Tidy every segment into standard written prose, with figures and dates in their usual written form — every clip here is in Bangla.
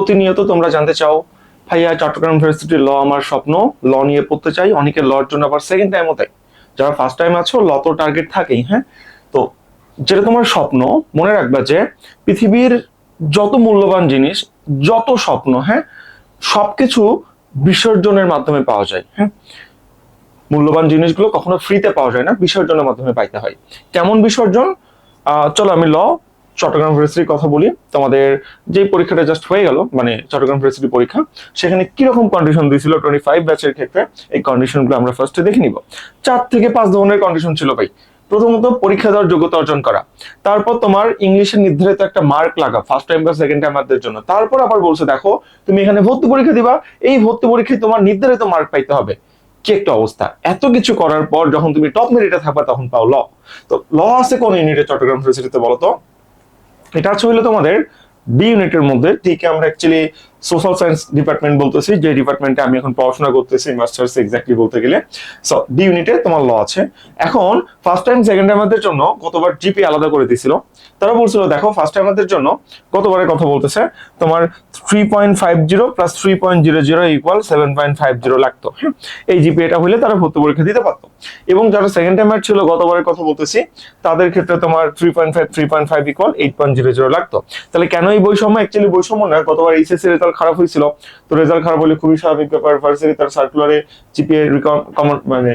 প্রতিনিয়ত তোমরা জানতে চাও ভাইয়া চট্টগ্রাম ইউনিভার্সিটি ল আমার স্বপ্ন, ল নিয়ে পড়তে চাই। অনেকে লর জন্য আবার সেকেন্ড টাইমও দেয়। যারা ফার্স্ট টাইম আছো ল তো টার্গেট থাকেই, হ্যাঁ। তো যেটা তোমার স্বপ্ন, মনে রাখবা যে পৃথিবীর যত মূল্যবান জিনিস, যত স্বপ্ন, হ্যাঁ, সবকিছু বিসর্জনের মাধ্যমে পাওয়া যায়, হ্যাঁ। মূল্যবান জিনিসগুলো কখনো ফ্রিতে পাওয়া যায় না, বিসর্জনের মাধ্যমে পাইতে হয়। কেমন বিসর্জন? চলো আমি চট্টগ্রাম ইউনিভার্সিটির কথা বলি। তোমাদের যে পরীক্ষাটা জাস্ট হয়ে গেল, মানে চট্টগ্রাম ইউনিভার্সিটি পরীক্ষা, সেখানে কিরকম কন্ডিশন দিয়েছিল 25 ব্যাচের ক্ষেত্রে, এই কন্ডিশনগুলো আমরা ফার্স্টে দেখে নিব। 4 থেকে 5 ধরনের কন্ডিশন ছিল ভাই। প্রথমত পরীক্ষা দেওয়ার যোগ্যতা অর্জন করা, তারপর তোমার ইংলিশের নির্ধারিত একটা মার্ক লাগা ফার্স্ট টাইম বা সেকেন্ড টাইমারদের জন্য, তারপর আবার বলছে দেখো তুমি এখানে ভর্তি পরীক্ষা দিবা, এই ভর্তি পরীক্ষায় তোমার নির্ধারিত মার্ক পাইতে হবে। কি একটা অবস্থা! এত কিছু করার পর যখন তুমি টপ মেরিটে থাকবা তখন পাও ল। তো ল আছে কোন ইউনিটে চট্টগ্রাম ইউনিভার্সিটিতে বলো তো? এটা আছে হইলো তোমাদের বি ইউনিটের মধ্যে। ঠিক আমরা অ্যাকচুয়ালি সোশ্যাল সায়েন্স ডিপার্টমেন্ট বলতেছি, যে ডিপার্টমেন্টে আমি এখন পড়াশোনা করতেছি মাস্টার্স এক্স্যাক্টলি বলতে গেলে। সো ডি ইউনিটে তোমার ল আছে। এখন ফার্স্ট টাইম সেকেন্ড টাইমারদের জন্য গতবার জিপি আলাদা করে দিয়েছিল। তারা বলছিল দেখো ফার্স্ট টাইমারদের জন্য গতবারের কথা বলতেছে, তোমার 3.50 প্লাস 3.00 ইকুয়াল 7.50 লাগতো, হ্যাঁ। এই জিপি এটা হইলে তারা ভর্তি পরীক্ষা দিতে পারতো। এবং যারা সেকেন্ড টাইমার ছিল গতবারের কথা বলতেছি, তাদের ক্ষেত্রে তোমার 3.5 ইকুয়াল 8.00 লাগতো। তাহলে কেন এই বৈষম্য? অ্যাকচুয়ালি বৈষম্য নয়, গতবার এইচএসসি রেজাল্ট খারাপ হয়েছিল। তো রেজাল্ট খারাপ হলে খুবই স্বাভাবিক ব্যাপার, ভার্সিটি তার সার্কুলারে জিপিএ মানে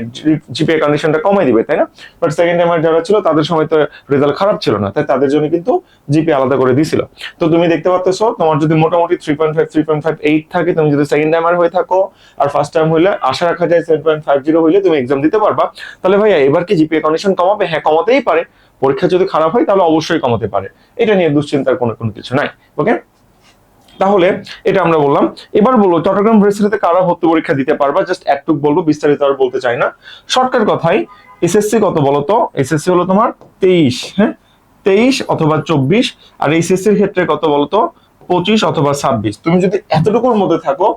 জিপিএ কন্ডিশনটা কমাই দিবে, তাই না? বাট সেকেন্ড টাইমার যারা ছিল তাদের সময় তো রেজাল্ট খারাপ ছিল না, তাই তাদের জন্য কিন্তু জিপিএ আলাদা করে দিছিল। তো তুমি দেখতে পাচ্ছ তোমার যদি মোটামুটি 3.5 থাকে, তুমি যদি সেকেন্ড টাইমার হয়ে থাকো, আর ফার্স্ট টাইম হইলে আশা রাখা যায় 7.50 হইলে তুমি এক্সাম দিতে পারবা। তাহলে ভাইয়া এবার কি জিপিএ কন্ডিশন কমাবে? হ্যাঁ, কমাতেই পারে। পরীক্ষা যদি খারাপ হয় তাহলে অবশ্যই কমাতে পারে, এটা নিয়ে দুশ্চিন্তার কোনো কিছু নাই। ওকে, তাহলে এটা আমরা বললাম। এবার বলবো চট্টগ্রাম ইউনিভার্সিটিতে কারা ভর্তি পরীক্ষা দিতে পারবা, জাস্ট একটুক বলবো, বিস্তারিত আর বলতে চাই না। শর্টকাট কথাই, এসএসসি কত বলতো? এসএসসি হলো তোমার 23, হ্যাঁ, 23 অথবা 24। আর এইচএসসির ক্ষেত্রে কত বলতো? 25 অথবা 26। তুমি যদি এতটুকুর মধ্যে থাকো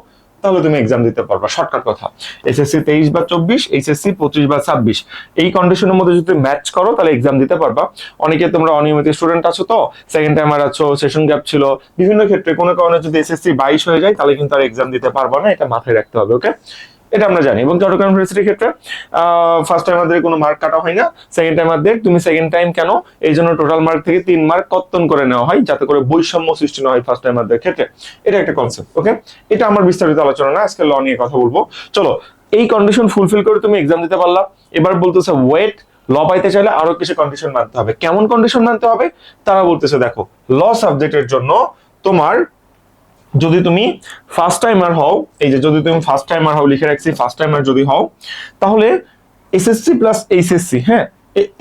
তাহলে তুমি এক্সাম দিতে পারবা, শর্টকাট কথা। এসএসসি 23 বা 24, এইচএসসি 25 বা 26, এই কন্ডিশনের মধ্যে যদি ম্যাচ করো তাহলে এক্সাম দিতে পারবা। অনেকে তোমরা অনিয়মিত স্টুডেন্ট আছো, তো সেকেন্ড টাইমার আছো, সেশন গ্যাপ ছিল, বিভিন্ন ক্ষেত্রে কোনো কারণে যদি এসএসসি 22 হয়ে যায় তাহলে কিন্তু আর এক্সাম দিতে পারবা না, এটা মাথায় রাখতে হবে। ওকে, এটা আমরা জানি। এবং চট্টগ্রাম ইউনিভার্সিটির ক্ষেত্রে ফার্স্ট টাইমারদের কোনো মার্ক কাটা হয় না, সেকেন্ড টাইমারদের তুমি সেকেন্ড টাইম কেন, এই জন্য টোটাল মার্ক থেকে 3 মার্ক কর্তন করে নেওয়া হয়, যাতে করে বৈষম্য সৃষ্টি না হয় ফার্স্ট টাইমারদের ক্ষেত্রে। এটা একটা কনসেপ্ট। ওকে, এটা আমার বিস্তারিত আলোচনা না, আজকে ল নিয়ে কথা বলবো। চলো, এই কন্ডিশন ফুলফিল করে তুমি এক্সাম দিতে পারলা। এবার বলতেছে ওয়েট, ল পাইতে চাইলে আরো কিছু কন্ডিশন মানতে হবে। কেমন কন্ডিশন মানতে হবে? তারা বলতেছে দেখো, ল সাবজেক্টের জন্য তোমার যদি তুমি ফার্স্ট টাইমার হও, এই যে যদি তুমি ফার্স্ট টাইমার হও, লিখে রাখছি ফার্স্ট টাইমার যদি হও, তাহলে এসএসসি প্লাস এইচএসসি, হ্যাঁ,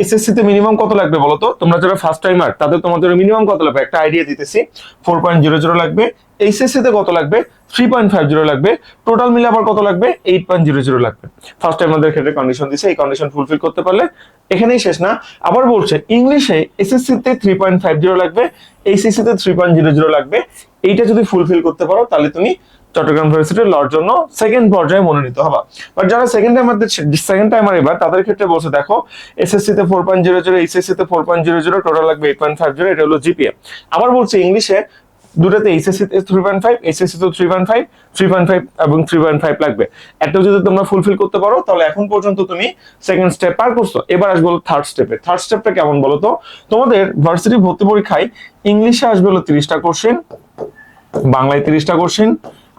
এসএসসি তে মিনিমাম কত লাগবে বলো তো? তোমরা যারা ফার্স্ট টাইমার তাদের তোমাদের মিনিমাম কত লাগবে একটা আইডিয়া দিতেছি। 4.00 লাগবে। এইচএসসি তে কত লাগবে? 3.50 লাগবে। টোটাল মিলে আবার কত লাগবে? 8.00 লাগবে। ফার্স্ট টাইমারদের ক্ষেত্রে কন্ডিশন দিছে, এই কন্ডিশন ফুলফিল করতে পারলে এখানেই শেষ না, আবার বলছে ইংলিশে এসএসসি তে 3.50 লাগবে, এইচএসসি তে 3.00 লাগবে। এইটা যদি ফুলফিল করতে পারো তাহলে তুমি চট্টগ্রাম ইউনিভার্সিটির লর জন্য সেকেন্ড পর্যায়ে মনোনীত হবা। বাট যারা সেকেন্ড টাইমার এবার, তাদের ক্ষেত্রে বলছে দেখো এসএসসি তে 4.00, এইচএসসি তে 4.00, টোটাল লাগবে 8.50, এটা হলো জিপিএ। আবার বলছে ইংলিশে দুটাতে এইচএসসি তে 3.5, এইচএসসি তে 3.5, 3.5 এবং 3.5 লাগবে। একটা যদি তোমরা ফুলফিল করতে পারো তাহলে এখন পর্যন্ত তুমি সেকেন্ড স্টেপ পার করছো। এবার আসবো থার্ড স্টেপে। থার্ড স্টেপটা কেমন বলো তো? তোমাদের ভার্সিটি ভর্তি পরীক্ষায় ইংলিশে আসবে হলো 30টা কোশ্চেন, বাংলায় 30টা কোশ্চেন,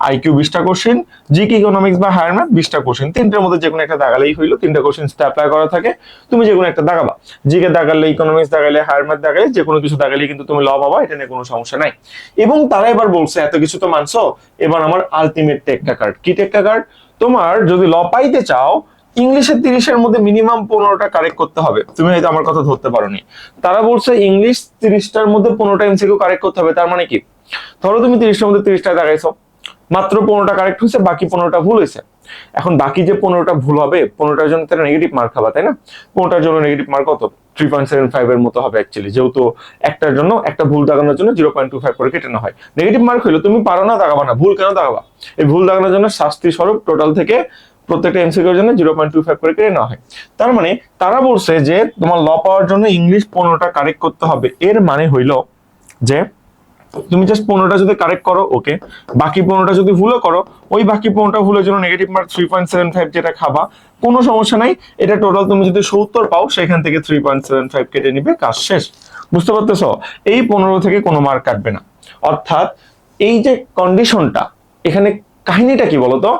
আইকিউ 20টা কোশ্চেন, জিকে ইকোনমিক্স বা হায়ার ম্যাথ 20টা কোশ্চেন। তিনটার মধ্যে যে কোনো একটা দাগালেই হইলো, 3টা কোশ্চেন অ্যাপ্লাই করা থাকে, তুমি যে কোনো একটা দাগাবা। জিকে দাগালে, ইকোনমিক্স দাগালে, হায়ার ম্যাথ দাগালে, যে কোনো কিছু দাগালেই কিন্তু তুমি ল পাবা, এটা নিয়ে কোনো সমস্যা নাই। এবং তারা এবার বলছে এত কিছু তো মানছো, এবার আমার আলটিমেট টেক্কা কার্ড। কি টেক্কা কার্ড? তোমার যদি ল পাইতে চাও, ইংলিশের 30-এর মধ্যে মিনিমাম 15টা কারেক্ট করতে হবে। তুমি হয়তো আমার কথা ধরতে পারোনি। তারা বলছে ইংলিশ 30টার মধ্যে 15টা এমসিকিউ কারেক্ট করতে হবে। তার মানে কি? ধরো তুমি 30টার মধ্যে 30টা দাগাইছো, মাত্র 15টা কারেক্ট হয়েছে, বাকি 15টা ভুল হয়েছে। এখন বাকি যে 15টা ভুল হবে, 15টার জন্য তারা নেগেটিভ মার্ক খাবা, তাই না? 15টার জন্য নেগেটিভ মার্ক কত? 3.75 এর মতো হবে অ্যাকচুয়ালি, যেহেতু একটার জন্য, একটা ভুল দাগানোর জন্য 0.25 করে কেটে নেওয়া হয়। নেগেটিভ মার্ক হইলো তুমি পারো না, দাগাবা না। ভুল কেন দাগাবা? এই ভুল দাগানোর জন্য শাস্তি স্বরূপ টোটাল থেকে প্রত্যেকটা এমসিকিউর জন্য 0.25 করে কেটে নেওয়া হয়। তার মানে তারা বলছে যে তোমার ল পাওয়ার জন্য ইংলিশ 15টা কারেক্ট করতে হবে। এর মানে হইলো যে তুমি জাস্ট 15টা যদি কারেক্ট করো ওকে, বাকি 15টা যদি ভুলও করো, ওই বাকি 15টা ভুলের জন্য নেগেটিভ মার্ক 3.75 যেটা খাবা, কোনো সমস্যা নাই। এটা টোটাল তুমি যদি 70 পাও সেখান থেকে 3.75 কেটে নিবে, কাজ শেষ। বুঝতে পারতেছো? এই 15 থেকে কোনো মার্ক কাটবে না। অর্থাৎ এই যে কন্ডিশনটা, এখানে কাহিনীটা কি বলতো,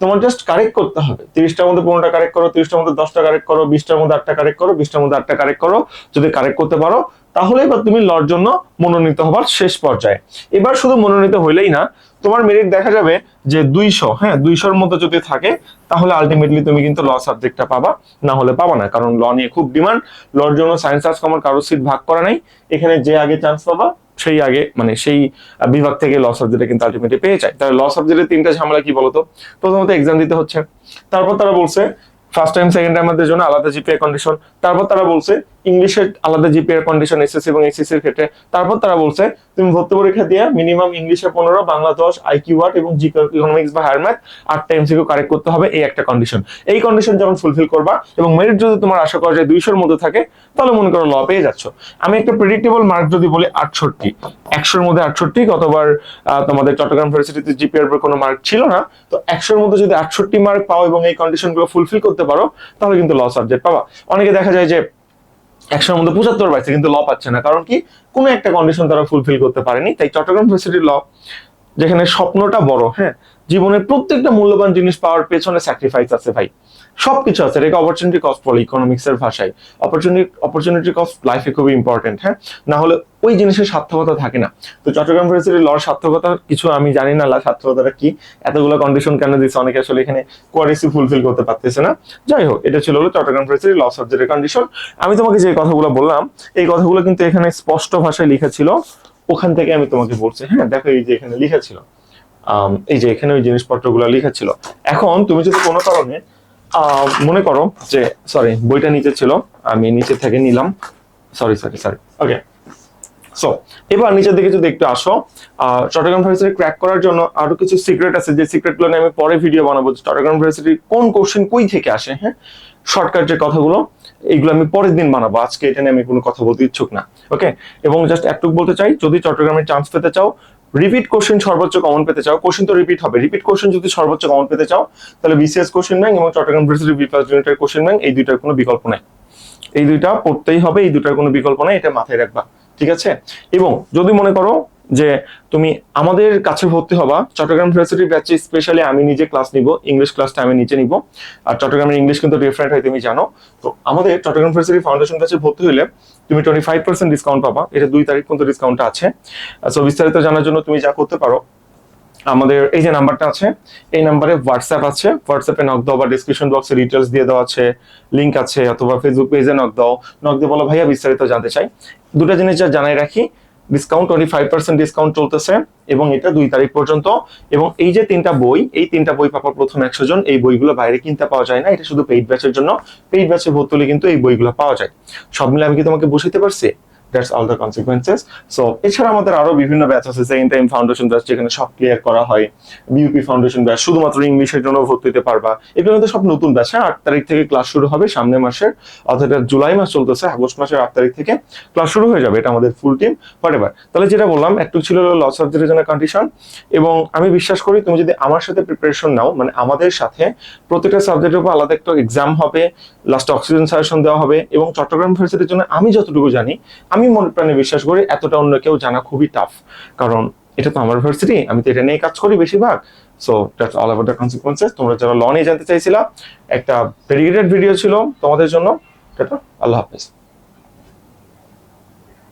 তোমার জাস্ট কারেক্ট করতে হবে। 30টার মধ্যে 15টা কারেক্ট করো, 30টার মধ্যে 10টা কারেক্ট করো, 20টার মধ্যে 8টা কারেক্ট করো, 20টার মধ্যে 8টা কারেক্ট করো। যদি কারেক্ট করতে পারো তাহলে এবার তুমি লর জন্য মনোনীত হবার শেষ পর্যায়ে। এবার শুধু মনোনীত হইলেই না, তোমার মেরিট দেখা যাবে যে 200, হ্যাঁ 200-র মধ্যে যদি থাকে তাহলে আলটিমেটলি তুমি কিন্তু ল সাবজেক্টটা পাবা, না হলে পাবা না। কারণ ল নিয়ে খুব ডিমান্ড, লর জন্য সায়েন্স আর্টস কমার্স কারো সিট ভাগ করা নাই। এখানে যে আগে চান্স পাবা সেই আগে, মানে সেই বিভাগ থেকে ল সাবজেক্টে কিন্তু আলটিমেটলি পেয়ে যায়। তাহলে ল সাবজেক্টের 3টা ঝামেলা কি বলতো? প্রথমত এক্সাম দিতে হচ্ছে, তারপর তারা বলছে ফার্স্ট টাইম সেকেন্ড টাইমারদের জন্য আলাদা জিপিএ কন্ডিশন, তারপর তারা বলছে ইংলিশের আলাদা জিপিএ কন্ডিশন এসএসসি এবং এইচএসসি এর ক্ষেত্রে, তারপর তারা বলছে তুমি ভর্তি পরীক্ষা দিয়ে মিনিমাম ইংলিশে 15, বাংলা 10, আইকিউ 8 এবং জিকে ইকোনমিক্স বা হায়ার ম্যাথ 8টা এমসিকিউ কারেক্ট করতে হবে। এই একটা কন্ডিশন। এই কন্ডিশন যখন ফুলফিল করবা এবং মেরিট যদি তোমার আশা করা যায় 200-র মধ্যে থাকে, তাহলে মনে করো ল পেয়ে যাচ্ছ। আমি একটা প্রেডিক্টেবল মার্ক যদি বলি 68, 100-র মধ্যে 68, গতবার তোমাদের চট্টগ্রাম ইউনিভার্সিটিতে জিপিএর উপর কোনো মার্ক ছিল না, তো 100-র মধ্যে যদি 68 মার্ক পাও এবং এই কন্ডিশনগুলো ফুলফিল করতে পারো তাহলে কিন্তু ল সাবজেক্ট পাবা। অনেকে দেখা যায় যে 100-র মধ্যে 75 পাইছে কিন্তু ল পাচ্ছে না, কারণ কি কোনো একটা কন্ডিশন তারা ফুলফিল করতে পারেনি। তাই চট্টগ্রাম ইউনিভার্সিটির ল, যেখানে স্বপ্নটা বড়, হ্যাঁ জীবনের প্রত্যেকটা মূল্যবান জিনিস পাওয়ার পেছনে স্যাক্রিফাইস আছে ভাই, সবকিছু আছে। এটাকে অপরচুনিটি কস্ট বলে ইকোনমিক্স এর ভাষায়। অপরচুনিটি কস্ট লাইফে খুবই ইম্পর্টেন্ট, হ্যাঁ না হলে ওই জিনিসের সার্থকতা থাকে না। তো চট্টগ্রাম ইউনিভার্সিটির লর সার্থকতা কিছু আমি জানি না, সার্থকতাটা কি, এতগুলো কন্ডিশন কেন দিচ্ছে, অনেকে আসলে এখানে কোয়ারিসি ফুলফিল করতে পারতেছে না। যাই হোক, এটা ছিল হলো চট্টগ্রাম ইউনিভার্সিটির ল সাবজেক্টের কন্ডিশন। আমি তোমাকে যে কথাগুলো বললাম এই কথাগুলো কিন্তু এখানে স্পষ্ট ভাষায় লেখা ছিল, ওখান থেকে আমি তোমাকে বলছি। হ্যাঁ দেখো, এই যে এখানে লেখা ছিল, এই যে এখানে ওই জিনিসপত্রগুলো লেখা ছিল। এখন তুমি যদি কোনো কারণে মনে করো যে, সরি বইটা নিচে ছিল, আমি নিচে থেকে নিলাম, সরি ওকে। সো এবার নিচের দিকে যদি একটু আসো, চট্টগ্রাম ইউনিভার্সিটি ক্র্যাক করার জন্য আরো কিছু সিক্রেট আছে, যে সিক্রেটগুলো নিয়ে আমি পরে ভিডিও বানাবো। চট্টগ্রাম ইউনিভার্সিটির কোন কোশ্চেন কই থেকে আসে, হ্যাঁ শর্টকাট যে কথাগুলো, এইগুলো আমি পরের দিন বানাবো, আজকে এটা নিয়ে আমি কোনো কথা বলতে ইচ্ছুক না। ওকে, এবং জাস্ট একটুকু বলতে চাই, যদি চট্টগ্রামের চান্স পেতে চাও, রিপিট কোশ্চেন সর্বোচ্চ কমন পেতে চাও, কোশ্চেন তো রিপিট হবে, রিপিট কোশ্চেন যদি সর্বোচ্চ কমন পেতে চাও, তাহলে বিসিএস কোশ্চেন ব্যাংক এবং চট্টগ্রাম ইউনিভার্সিটি বি প্লাস ইউনিটের কোশ্চেন ব্যাংক, এই দুইটার কোনো বিকল্প নাই। এই দুইটা পড়তেই হবে, এই দুইটার কোনো বিকল্প নাই, এটা মাথায় রাখবা, ঠিক আছে? এবং যদি মনে করো যে তুমি আমাদের কাছে ভর্তি হবা, চট্টগ্রাম ইউনিভার্সিটির ব্যাচে স্পেশালি আমি নিজে ক্লাস নিব, ইংলিশ ক্লাসটা আমি নিচে নিব। আর চট্টগ্রামের ইংলিশ কিন্তু ডিফারেন্ট হয়, তুমি জানো। তো আমাদের চট্টগ্রাম ইউনিভার্সিটি ফাউন্ডেশন ব্যাচে ভর্তি হলে তুমি 25% ডিসকাউন্ট পাবা। এটা 2 তারিখ পর্যন্ত ডিসকাউন্টটা আছে। সো বিস্তারিত জানার জন্য তুমি যা করতে পারো, আমাদের এই যে নাম্বারটা আছে, এই নাম্বারে হোয়াটসঅ্যাপ আছে, হোয়াটসঅ্যাপে নক দাও বা ডিসক্রিপশন বক্সে ডিটেলস দিয়ে দেওয়া আছে, লিংক আছে, অথবা ফেসবুক পেজে নক দাও, নক দিয়ে বলো ভাইয়া বিস্তারিত জানতে চাই। দুটো জিনিস যা জানাই রাখি, ডিসকাউন্ট 25% ডিসকাউন্ট চলতেছে এবং এটা 2 তারিখ পর্যন্ত। এবং এই যে 3টা বই, এই 3টা বই পাওয়ার প্রথম 100 জন, এই বইগুলো বাইরে কিনতে পাওয়া যায় না, এটা শুধু পেইড ব্যাচের জন্য। পেইড ব্যাচে ভর্তি হলে কিন্তু এই বইগুলো পাওয়া যায়। সব মিলে আমি কি তোমাকে বুঝাইতে পারছি? That's all the consequences. So এছাড়া আমাদের আরো বিভিন্ন ব্যাচ আছে, সেকেন্ড টাইম ফাউন্ডেশন ব্যাচ যেখানে সব ক্লিয়ার করা হয়, বিউপি ফাউন্ডেশন ব্যাচ শুধুমাত্র ইংলিশের জন্য ভর্তি হতে পারবা। এগুলো কিন্তু সব নতুন ব্যাচ। 8 তারিখ থেকে ক্লাস শুরু হবে সামনের মাসের, অর্থাৎ জুলাই মাস চলতেছে, আগস্ট মাসের 8 তারিখ থেকে ক্লাস শুরু হয়ে যাবে। এটা আমাদের ফুল টিম হোয়াটএভার। তাহলে যেটা বললাম, একটু ছিল ল সাবজেক্টের জন্য কন্ডিশন। এবং আমি বিশ্বাস করি তুমি যদি আমার সাথে প্রিপারেশন নাও, মানে আমাদের সাথে প্রত্যেকটা সাবজেক্টের উপর আলাদা একটা এক্সাম হবে, লাস্টে অক্সিজেন সাজেশন দেওয়া হবে, এবং চট্টগ্রাম ইউনিভার্সিটির জন্য আমি যতটুকু জানি, আমি মনে প্রাণে বিশ্বাস করি এতটা অন্য কেউ জানা খুবই টাফ, কারণ এটা তো আমার ইউনিভার্সিটি, আমি তো এটা নিয়ে কাজ করি বেশিরভাগ। So that's all about the consequences. তোমরা যারা ল নিয়ে জানতে চাইছিলা, একটা ডেডিকেটেড ভিডিও ছিল তোমাদের জন্য। আল্লাহ হাফেজ।